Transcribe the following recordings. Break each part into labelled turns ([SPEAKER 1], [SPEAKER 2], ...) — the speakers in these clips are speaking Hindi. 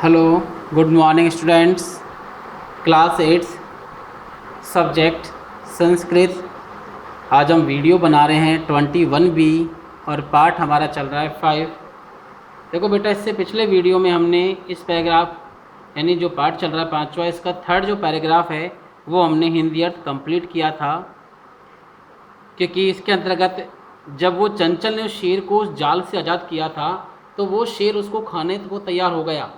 [SPEAKER 1] Hello, good morning students. Class 8 subject Sanskrit. आज हम वीडियो बना रहे हैं 21B और पार्ट हमारा चल रहा है 5। देखो बेटा, इससे पिछले वीडियो में हमने इस पैराग्राफ यानी जो पार्ट चल रहा है 5वां, इसका थर्ड जो पैराग्राफ है वो हमने हिंदी अर्थ कंप्लीट किया था। क्योंकि इसके अंतर्गत जब वो चंचल ने उस शेर को उस जाल से आज़ाद किया था तो वो शेर उसको खाने को तैयार हो गया।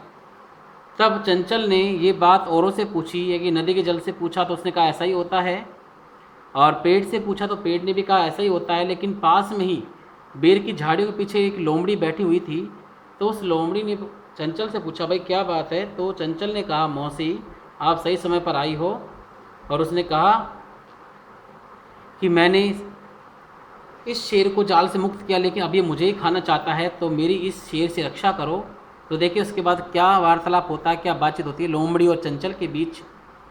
[SPEAKER 1] तब चंचल ने ये बात औरों से पूछी है कि नदी के जल से पूछा तो उसने कहा ऐसा ही होता है, और पेड़ से पूछा तो पेड़ ने भी कहा ऐसा ही होता है। लेकिन पास में ही बेर की झाड़ियों के पीछे एक लोमड़ी बैठी हुई थी, तो उस लोमड़ी ने चंचल से पूछा भाई क्या बात है। तो चंचल ने कहा मौसी आप सही समय पर आई हो। और उसने कहा कि मैंने इस शेर को जाल से मुक्त किया, लेकिन अब ये मुझे ही खाना चाहता है, तो मेरी इस शेर से रक्षा करो। तो देखिए उसके बाद क्या वार्तालाप होता है, क्या बातचीत होती है लोमड़ी और चंचल के बीच,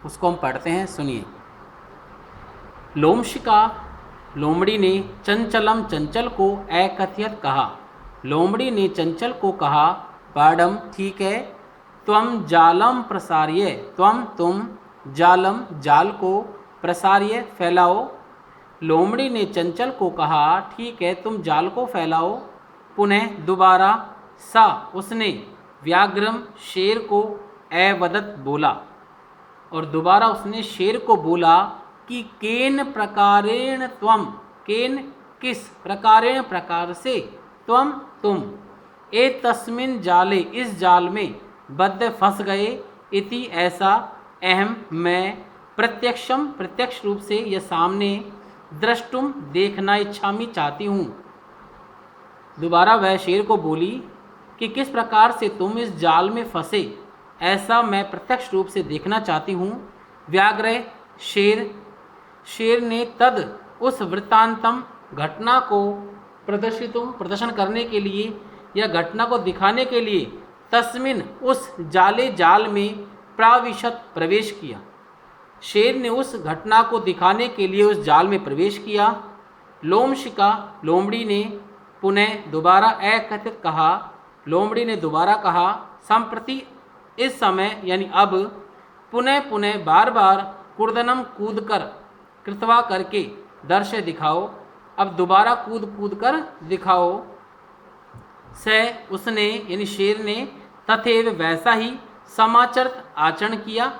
[SPEAKER 1] उसको हम पढ़ते हैं। सुनिए। लोमशिका लोमड़ी ने चंचलम चंचल को अकथयत कहा। लोमड़ी ने चंचल को कहा पाडम ठीक है, त्वम जालम प्रसार्य, तुम जालम जाल को प्रसार्य फैलाओ। लोमड़ी ने चंचल को कहा ठीक है तुम जाल को फैलाओ। पुनः दोबारा सा उसने व्याघ्रम शेर को अवदत बोला, और दोबारा उसने शेर को बोला कि केन प्रकारेण त्वम, केन किस, प्रकारेण प्रकार से, तुम ए तस्मिन जाले इस जाल में बद्ध फंस गए, इति ऐसा, अहम मैं, प्रत्यक्षम प्रत्यक्ष रूप से यह सामने, द्रष्टुम देखना इच्छामी चाहती हूँ। दोबारा वह शेर को बोली कि किस प्रकार से तुम इस जाल में फंसे, ऐसा मैं प्रत्यक्ष रूप से देखना चाहती हूँ। व्याघ्र शेर ने तद उस वृत्तांतम घटना को प्रदर्शन करने के लिए या घटना को दिखाने के लिए तस्मिन उस जाल में प्राविशत प्रवेश किया। शेर ने उस घटना को दिखाने के लिए उस जाल में प्रवेश किया। लोमशिका लोमड़ी ने पुनः दोबारा अकथित कहा। लोमड़ी ने दोबारा कहा संप्रति इस समय यानी अब, पुनः बार बार कुर्दनम कूद कर, कृतवा करके, दर्शय दिखाओ। अब दोबारा कूद कर दिखाओ। से उसने यानी शेर ने तथैव वैसा ही समाचरित आचरण किया।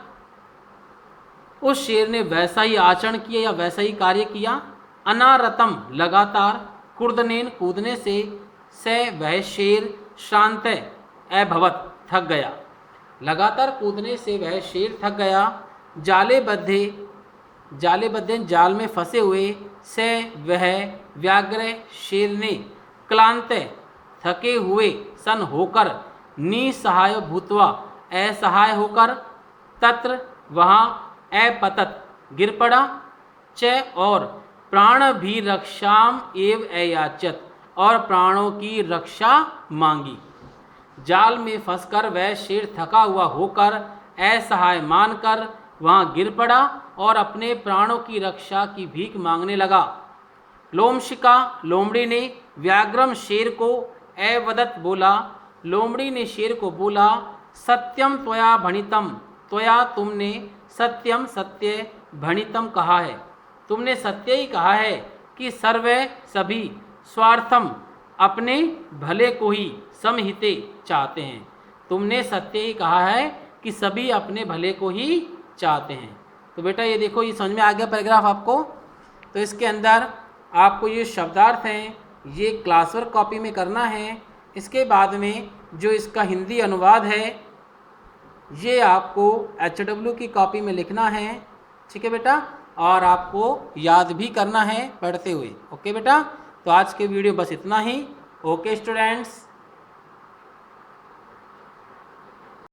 [SPEAKER 1] उस शेर ने वैसा ही आचरण किया या वैसा ही कार्य किया। अनारतम लगातार, कुर्दनेन कूदने से वह शेर शांत अभवत थक गया। लगातार कूदने से वह शेर थक गया। जाले बद्धे जाल में फंसे हुए से वह व्याघ्र शेर ने क्लांत थके हुए सन होकर, निसहाय भूतवा असहाय होकर, तत्र वहाँ अपतत गिर पड़ा, च और प्राण भी रक्षाम एव अयाचत और प्राणों की रक्षा मांगी। जाल में फंसकर वह शेर थका हुआ होकर असहाय मानकर वहाँ गिर पड़ा और अपने प्राणों की रक्षा की भीख मांगने लगा। लोमशिका लोमड़ी ने व्याघ्रम शेर को अवदत बोला। लोमड़ी ने शेर को बोला सत्यम त्वया भणितम, त्वया तुमने, सत्यम सत्य, भणितम कहा है, तुमने सत्य ही कहा है कि सर्वे सभी, स्वार्थम अपने भले को ही, समहिते चाहते हैं। तुमने सत्य ही कहा है कि सभी अपने भले को ही चाहते हैं। तो बेटा ये देखो, ये समझ में आ गया पैराग्राफ आपको। तो इसके अंदर आपको ये शब्दार्थ हैं ये क्लासवर्क कॉपी में करना है। इसके बाद में जो इसका हिंदी अनुवाद है ये आपको HW की कॉपी में लिखना है, ठीक है बेटा, और आपको याद भी करना है पढ़ते हुए। ओके बेटा, तो आज के वीडियो बस इतना ही। Okay students.